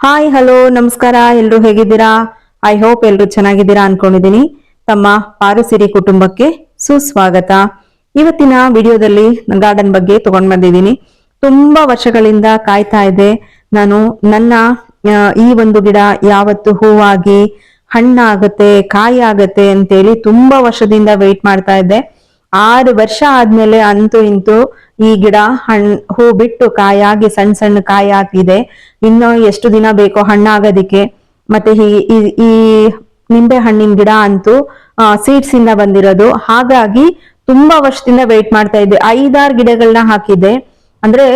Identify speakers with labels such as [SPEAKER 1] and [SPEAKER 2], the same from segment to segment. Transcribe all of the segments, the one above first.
[SPEAKER 1] Hi hello ನಮಸ್ಕಾರ. ಎಲ್ರು ಹೇಗಿದ್ದೀರಾ? ಐ ಹೋಪ್ ಎಲ್ರು ಚೆನ್ನಾಗಿದ್ದೀರಾ ಅನ್ಕೊಂಡಿದೀನಿ. ತಮ್ಮ ಪಾರುಸಿರಿ ಕುಟುಂಬಕ್ಕೆ ಸುಸ್ವಾಗತ. ಇವತ್ತಿನ ವಿಡಿಯೋದಲ್ಲಿ ಗಾರ್ಡನ್ ಬಗ್ಗೆ ತಗೊಂಡ್ ಬಂದಿದ್ದೀನಿ. ತುಂಬಾ ವರ್ಷಗಳಿಂದ ಕಾಯ್ತಾ ಇದೆ ನಾನು ನನ್ನ ಈ ಒಂದು ಗಿಡ ಯಾವತ್ತು ಹೂವಾಗಿ ಹಣ್ಣಾಗತ್ತೆ ಕಾಯಿ ಆಗತ್ತೆ ಅಂತೇಳಿ ತುಂಬಾ ವರ್ಷದಿಂದ ವೆಯ್ಟ್ ಮಾಡ್ತಾ ಇದ್ದೆ. 6 ವರ್ಷ ಆದ್ಮೇಲೆ ಅಂತೂ ಇಂತೂ ಈ ಗಿಡ ಹೂ ಬಿಟ್ಟು ಕಾಯಾಗಿ ಸಣ್ಣ ಸಣ್ಣ ಕಾಯಿ ಹಾಕಿದೆ. ಇನ್ನು ಎಷ್ಟು ದಿನ ಬೇಕೋ ಹಣ್ಣಾಗೋದಿಕ್ಕೆ. ಮತ್ತೆ ಈ ನಿಂಬೆ ಹಣ್ಣಿನ ಗಿಡ ಅಂತೂ ಸೀಡ್ಸ್ ಇಂದ ಬಂದಿರೋದು. ಹಾಗಾಗಿ ತುಂಬಾ ವರ್ಷದಿಂದ ವೆಯ್ಟ್ ಮಾಡ್ತಾ ಇದ್ದೆ. 5-6 ಗಿಡಗಳನ್ನ ಹಾಕಿದ್ದೆ. ಅಂದ್ರೆ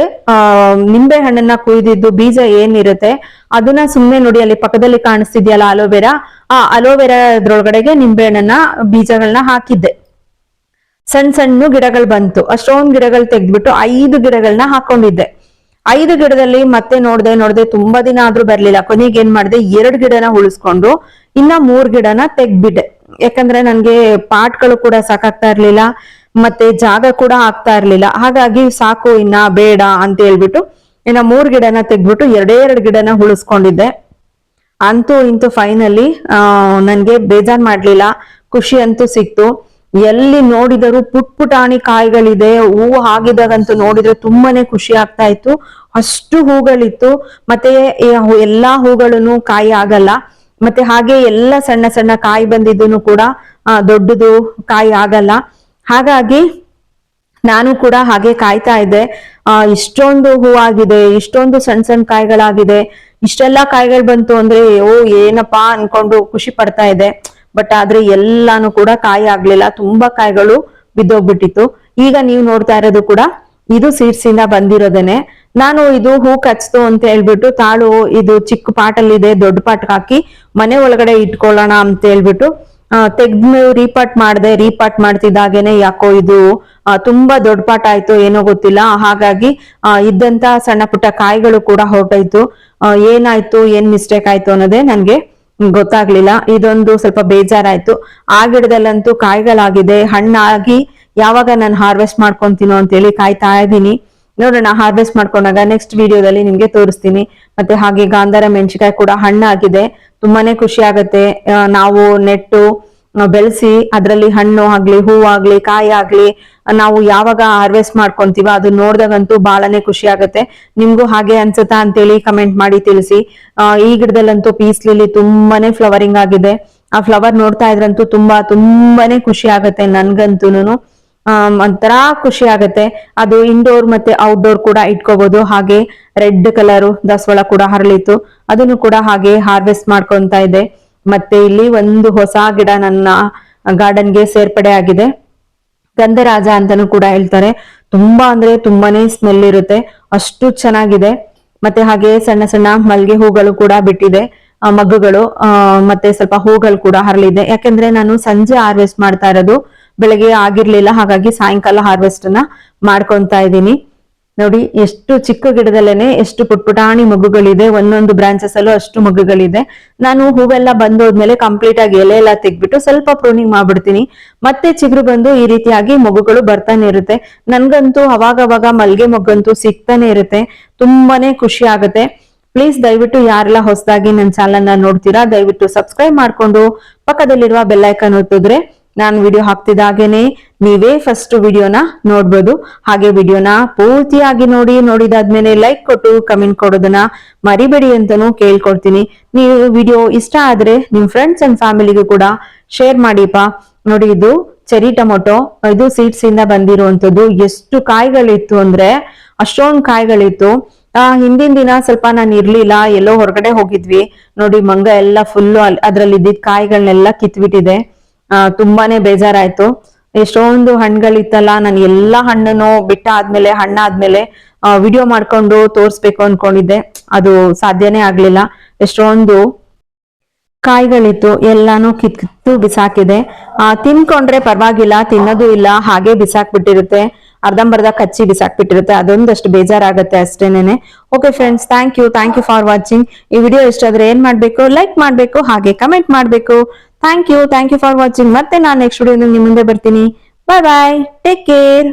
[SPEAKER 1] ನಿಂಬೆ ಹಣ್ಣನ್ನ ಕುಯ್ದಿದ್ದು ಬೀಜ ಏನಿರುತ್ತೆ ಅದನ್ನ ಸುಮ್ನೆ ನೋಡಿ ಅಲ್ಲಿ ಪಕ್ಕದಲ್ಲಿ ಕಾಣಿಸ್ತಿದ್ಯಲ್ಲ ಅಲೋವೆರಾ, ಆ ಅಲೋವೆರಾ ಅದ್ರೊಳಗಡೆಗೆ ನಿಂಬೆ ಹಣ್ಣನ್ನ ಬೀಜಗಳನ್ನ ಹಾಕಿದ್ದೆ. ಸಣ್ಣ ಸಣ್ಣ ಗಿಡಗಳು ಬಂತು. ಅಷ್ಟೊಂದ್ ಗಿಡಗಳು ತೆಗ್ದ್ಬಿಟ್ಟು 5 ಗಿಡಗಳನ್ನ ಹಾಕೊಂಡಿದ್ದೆ. 5 ಗಿಡದಲ್ಲಿ ಮತ್ತೆ ನೋಡ್ದೆ ತುಂಬಾ ದಿನ ಆದ್ರೂ ಬರ್ಲಿಲ್ಲ. ಕೊನೆಗೆ ಏನ್ ಮಾಡಿದೆ, 2 ಗಿಡನ ಉಳಿಸ್ಕೊಂಡು ಇನ್ನ 3 ಗಿಡನ ತೆಗ್ದ್ಬಿಟ್ಟೆ. ಯಾಕಂದ್ರೆ ನನ್ಗೆ ಪಾಟ್ಗಳು ಕೂಡ ಸಾಕಾಗ್ತಾ ಇರ್ಲಿಲ್ಲ, ಮತ್ತೆ ಜಾಗ ಕೂಡ ಆಗ್ತಾ ಇರ್ಲಿಲ್ಲ. ಹಾಗಾಗಿ ಸಾಕು ಇನ್ನ ಬೇಡ ಅಂತ ಹೇಳ್ಬಿಟ್ಟು ಇನ್ನ 3 ಗಿಡನ ತೆಗ್ದ್ಬಿಟ್ಟು 2 ಗಿಡನ ಉಳಿಸ್ಕೊಂಡಿದ್ದೆ. ಅಂತೂ ಇಂತೂ ಫೈನಲಿ ನನ್ಗೆ ಬೇಜಾರ್ ಮಾಡ್ಲಿಲ್ಲ, ಖುಷಿ ಅಂತೂ ಸಿಕ್ತು. ಎಲ್ಲಿ ನೋಡಿದರೂ ಪುಟಾಣಿ ಕಾಯಿಗಳಿದೆ. ಹೂವು ಆಗಿದಾಗಂತೂ ನೋಡಿದ್ರೆ ತುಂಬಾನೇ ಖುಷಿ ಆಗ್ತಾ ಇತ್ತು. ಅಷ್ಟು ಹೂಗಳಿತ್ತು. ಮತ್ತೆ ಎಲ್ಲಾ ಹೂಗಳನ್ನು ಕಾಯಿ ಆಗಲ್ಲ. ಮತ್ತೆ ಹಾಗೆ ಎಲ್ಲ ಸಣ್ಣ ಸಣ್ಣ ಕಾಯಿ ಬಂದಿದ್ದು ಕೂಡ ದೊಡ್ಡದು ಕಾಯಿ ಆಗಲ್ಲ. ಹಾಗಾಗಿ ನಾನು ಕೂಡ ಹಾಗೆ ಕಾಯ್ತಾ ಇದ್ದೆ. ಇಷ್ಟೊಂದು ಹೂವಾಗಿದೆ, ಇಷ್ಟೊಂದು ಸಣ್ಣ ಸಣ್ಣ ಕಾಯಿಗಳಾಗಿದೆ, ಇಷ್ಟೆಲ್ಲಾ ಕಾಯಿಗಳು ಬಂತು ಅಂದ್ರೆ ಏನಪ್ಪಾ ಅನ್ಕೊಂಡು ಖುಷಿ ಪಡ್ತಾ ಇದೆ. ಬಟ್ ಆದ್ರೆ ಎಲ್ಲಾನು ಕೂಡ ಕಾಯಿ ಆಗ್ಲಿಲ್ಲ. ತುಂಬಾ ಕಾಯಿಗಳು ಬಿದ್ದೋಗ್ಬಿಟ್ಟಿತ್ತು. ಈಗ ನೀವು ನೋಡ್ತಾ ಇರೋದು ಕೂಡ ಇದು ಸೀಡ್ಸ್ ಇಂದ ಬಂದಿರೋದೇನೆ. ನಾನು ಇದು ಹೂ ಕಚ್ತು ಅಂತ ಹೇಳ್ಬಿಟ್ಟು ತಾಳು ಇದು ಚಿಕ್ಕ ಪಾಟಲ್ಲಿ ಇದೆ, ದೊಡ್ಡ ಪಾಟ್ ಹಾಕಿ ಮನೆ ಒಳಗಡೆ ಇಟ್ಕೊಳ್ಳೋಣ ಅಂತ ಹೇಳ್ಬಿಟ್ಟು ತೆಗ್ದು ರೀಪಾಟ್ ಮಾಡ್ತಿದ್ದಾಗೇನೆ ಯಾಕೋ ಇದು ತುಂಬಾ ದೊಡ್ಡ ಪಾಟ್ ಆಯ್ತು, ಏನೋ ಗೊತ್ತಿಲ್ಲ. ಹಾಗಾಗಿ ಇದ್ದಂತ ಸಣ್ಣ ಪುಟ್ಟ ಕಾಯಿಗಳು ಕೂಡ ಹೊರಟೋಯ್ತು. ಏನಾಯ್ತು, ಏನ್ ಮಿಸ್ಟೇಕ್ ಆಯ್ತು ಅನ್ನೋದೇ ನನ್ಗೆ ಗೊತ್ತಾಗ್ಲಿಲ್ಲ. ಇದೊಂದು ಸ್ವಲ್ಪ ಬೇಜಾರಾಯ್ತು. ಆ ಗಿಡದಲ್ಲಂತೂ ಕಾಯಿಗಳಾಗಿದೆ. ಹಣ್ಣಾಗಿ ಯಾವಾಗ ನಾನು ಹಾರ್ವೆಸ್ಟ್ ಮಾಡ್ಕೊಂತೀನೋ ಅಂತೇಳಿ ಕಾಯ್ತಾ ಇದ್ದೀನಿ. ನೋಡೋಣ, ಹಾರ್ವೆಸ್ಟ್ ಮಾಡ್ಕೊಂಡಾಗ ನೆಕ್ಸ್ಟ್ ವಿಡಿಯೋದಲ್ಲಿ ನಿಮ್ಗೆ ತೋರಿಸ್ತೀನಿ. ಮತ್ತೆ ಹಾಗೆ ಗಾಂಧಾರ ಮೆಣಸಿನಕಾಯಿ ಕೂಡ ಹಣ್ಣಾಗಿದೆ. ತುಂಬಾನೇ ಖುಷಿ ಆಗತ್ತೆ. ನಾವು ನೆಟ್ಟು ಬೆಳೆಸಿ ಅದ್ರಲ್ಲಿ ಹಣ್ಣು ಆಗ್ಲಿ ಹೂವಾಗ್ಲಿ ಕಾಯಿ ಆಗ್ಲಿ ನಾವು ಯಾವಾಗ ಹಾರ್ವೆಸ್ಟ್ ಮಾಡ್ಕೊಂತೀವ ಅದು ನೋಡ್ದಾಗಂತೂ ಬಹಳನೇ ಖುಷಿ ಆಗತ್ತೆ. ನಿಮ್ಗೂ ಹಾಗೆ ಅನ್ಸುತ್ತಾ ಅಂತೇಳಿ ಕಮೆಂಟ್ ಮಾಡಿ ತಿಳಿಸಿ. ಈ ಗಿಡದಲ್ಲಂತೂ ಪೀಸ್ ಲಿಲ್ಲಿ ತುಂಬಾನೇ ಫ್ಲವರಿಂಗ್ ಆಗಿದೆ. ಆ ಫ್ಲವರ್ ನೋಡ್ತಾ ಇದ್ರಂತೂ ತುಂಬಾನೇ ಖುಷಿ ಆಗತ್ತೆ. ನನ್ಗಂತೂನು ಒಂಥರ ಖುಷಿ ಆಗತ್ತೆ. ಅದು ಇಂಡೋರ್ ಮತ್ತೆ ಔಟ್ಡೋರ್ ಕೂಡ ಇಟ್ಕೋಬಹುದು. ಹಾಗೆ ರೆಡ್ ಕಲರ್ ದಾಸವಾಳ ಕೂಡ ಹರಳಿತ್ತು, ಅದನ್ನು ಕೂಡ ಹಾಗೆ ಹಾರ್ವೆಸ್ಟ್ ಮಾಡ್ಕೊಂತ ಇದೆ. ಮತ್ತೆ ಇಲ್ಲಿ ಒಂದು ಹೊಸ ಗಿಡ ನನ್ನ ಗಾರ್ಡನ್ಗೆ ಸೇರ್ಪಡೆ ಆಗಿದೆ. ಗಂಧರಾಜ ಅಂತಾನೂ ಕೂಡ ಹೇಳ್ತಾರೆ. ತುಂಬಾ ಅಂದ್ರೆ ತುಂಬಾನೇ ಸ್ಮೆಲ್ ಇರುತ್ತೆ, ಅಷ್ಟು ಚೆನ್ನಾಗಿದೆ. ಮತ್ತೆ ಹಾಗೆ ಸಣ್ಣ ಸಣ್ಣ ಮಲ್ಗೆ ಹೂಗಳು ಕೂಡ ಬಿಟ್ಟಿದೆ, ಮಗ್ಗುಗಳು. ಮತ್ತೆ ಸ್ವಲ್ಪ ಹೂಗಳು ಕೂಡ ಹರಳಿದೆ. ಯಾಕಂದ್ರೆ ನಾನು ಸಂಜೆ ಹಾರ್ವೆಸ್ಟ್ ಮಾಡ್ತಾ ಇರೋದು, ಬೆಳಗ್ಗೆ ಆಗಿರ್ಲಿಲ್ಲ. ಹಾಗಾಗಿ ಸಾಯಂಕಾಲ ಹಾರ್ವೆಸ್ಟ್ ಅನ್ನ ಮಾಡ್ಕೊಂತ ಇದ್ದೀನಿ. ನೋಡಿ, ಎಷ್ಟು ಚಿಕ್ಕ ಗಿಡದಲ್ಲೇನೆ ಎಷ್ಟು ಪುಟಾಣಿ ಮಗ್ಗುಗಳಿದೆ. ಒಂದೊಂದು ಬ್ರಾಂಚಸ್ ಅಲ್ಲೂ ಅಷ್ಟು ಮಗ್ಗುಗಳಿದೆ. ನಾನು ಹೂವೆಲ್ಲ ಬಂದೋದ್ಮೇಲೆ ಕಂಪ್ಲೀಟ್ ಆಗಿ ಎಲೆ ಎಲ್ಲ ತೆಗ್ಬಿಟ್ಟು ಸ್ವಲ್ಪ ಪ್ರೂನಿಂಗ್ ಮಾಡ್ಬಿಡ್ತೀನಿ. ಮತ್ತೆ ಚಿಗುರು ಬಂದು ಈ ರೀತಿಯಾಗಿ ಮಗುಗಳು ಬರ್ತಾನೆ ಇರುತ್ತೆ. ನನ್ಗಂತೂ ಅವಾಗವಾಗ ಮಲ್ಗೆ ಮೊಗ್ಗಂತೂ ಸಿಗ್ತಾನೆ ಇರುತ್ತೆ. ತುಂಬಾನೇ ಖುಷಿ ಆಗುತ್ತೆ. ಪ್ಲೀಸ್ ದಯವಿಟ್ಟು ಯಾರೆಲ್ಲ ಹೊಸದಾಗಿ ನನ್ನ ಚಾನಲ್ ನೋಡ್ತೀರಾ ದಯವಿಟ್ಟು ಸಬ್ಸ್ಕ್ರೈಬ್ ಮಾಡ್ಕೊಂಡು ಪಕ್ಕದಲ್ಲಿರುವ ಬೆಲ್ ಐಕಾನ್ ಒತ್ತಿದ್ರೆ ನಾನು ವಿಡಿಯೋ ಹಾಕ್ತಿದ್ದಾಗೇನೆ ನೀವೇ ಫಸ್ಟ್ ವಿಡಿಯೋನ ನೋಡ್ಬೋದು. ಹಾಗೆ ವಿಡಿಯೋನ ಪೂರ್ತಿಯಾಗಿ ನೋಡಿದಾದ್ಮೇಲೆ ಲೈಕ್ ಕೊಟ್ಟು ಕಮೆಂಟ್ ಕೊಡೋದನ್ನ ಮರಿಬೇಡಿ ಅಂತಾನೂ ಕೇಳ್ಕೊಡ್ತೀನಿ. ನೀವು ವಿಡಿಯೋ ಇಷ್ಟ ಆದ್ರೆ ನಿಮ್ ಫ್ರೆಂಡ್ಸ್ ಅಂಡ್ ಫ್ಯಾಮಿಲಿಗೂ ಕೂಡ ಶೇರ್ ಮಾಡಿಪ್ಪ. ನೋಡಿ, ಇದು ಚೆರಿ ಟೊಮೊಟೊ, ಇದು ಸೀಡ್ಸ್ ಇಂದ ಬಂದಿರುವಂತದ್ದು. ಎಷ್ಟು ಕಾಯಿಗಳಿತ್ತು ಅಂದ್ರೆ ಅಷ್ಟೊಂದು ಕಾಯಿಗಳಿತ್ತು. ಹಿಂದಿನ ದಿನ ಸ್ವಲ್ಪ ನಾನು ಇರ್ಲಿಲ್ಲ, ಎಲ್ಲೋ ಹೊರಗಡೆ ಹೋಗಿದ್ವಿ. ನೋಡಿ, ಮಂಗ ಎಲ್ಲ ಫುಲ್ಲು ಅದ್ರಲ್ಲಿ ಇದ್ದಿದ್ ಕಾಯಿಗಳನ್ನೆಲ್ಲ ಕಿತ್ಬಿಟ್ಟಿದೆ. ತುಂಬಾನೇ ಬೇಜಾರಾಯ್ತು. ಎಷ್ಟೊಂದು ಹಣ್ಣುಗಳಿತ್ತಲ್ಲ, ನಾನು ಎಲ್ಲಾ ಹಣ್ಣನ್ನು ಬಿಟ್ಟಾದ್ಮೇಲೆ ಹಣ್ಣಾದ್ಮೇಲೆ ವಿಡಿಯೋ ಮಾಡ್ಕೊಂಡು ತೋರ್ಸ್ಬೇಕು ಅನ್ಕೊಂಡಿದ್ದೆ. ಅದು ಸಾಧ್ಯನೇ ಆಗ್ಲಿಲ್ಲ. ಎಷ್ಟೊಂದು ಕಾಯಿಗಳಿತ್ತು, ಎಲ್ಲಾನು ಕಿತ್ತು ಬಿಸಾಕಿದೆ. ತಿನ್ಕೊಂಡ್ರೆ ಪರವಾಗಿಲ್ಲ, ತಿನ್ನೋದು ಇಲ್ಲ, ಹಾಗೆ ಬಿಸಾಕ್ಬಿಟ್ಟಿರುತ್ತೆ. ಅರ್ಧಂಬರ್ಧ ಕಚ್ಚಿ ಬಿಸಾಕ್ಬಿಟ್ಟಿರುತ್ತೆ. ಅದೊಂದಷ್ಟು ಬೇಜಾರಾಗತ್ತೆ ಅಷ್ಟೇನೆ. Okay friends, thank you for watching. ಈ ವಿಡಿಯೋ ಇಷ್ಟ ಆದ್ರೆ ಏನ್ ಮಾಡ್ಬೇಕು, ಲೈಕ್ ಮಾಡ್ಬೇಕು, ಹಾಗೆ ಕಮೆಂಟ್ ಮಾಡ್ಬೇಕು. Thank you for watching. ಮತ್ತೆ ನಾನು ನೆಕ್ಸ್ಟ್ ವಿಡಿಯೋ ನಿಮ್ಮ ಮುಂದೆ ಬರ್ತೀನಿ. Bye bye, take care.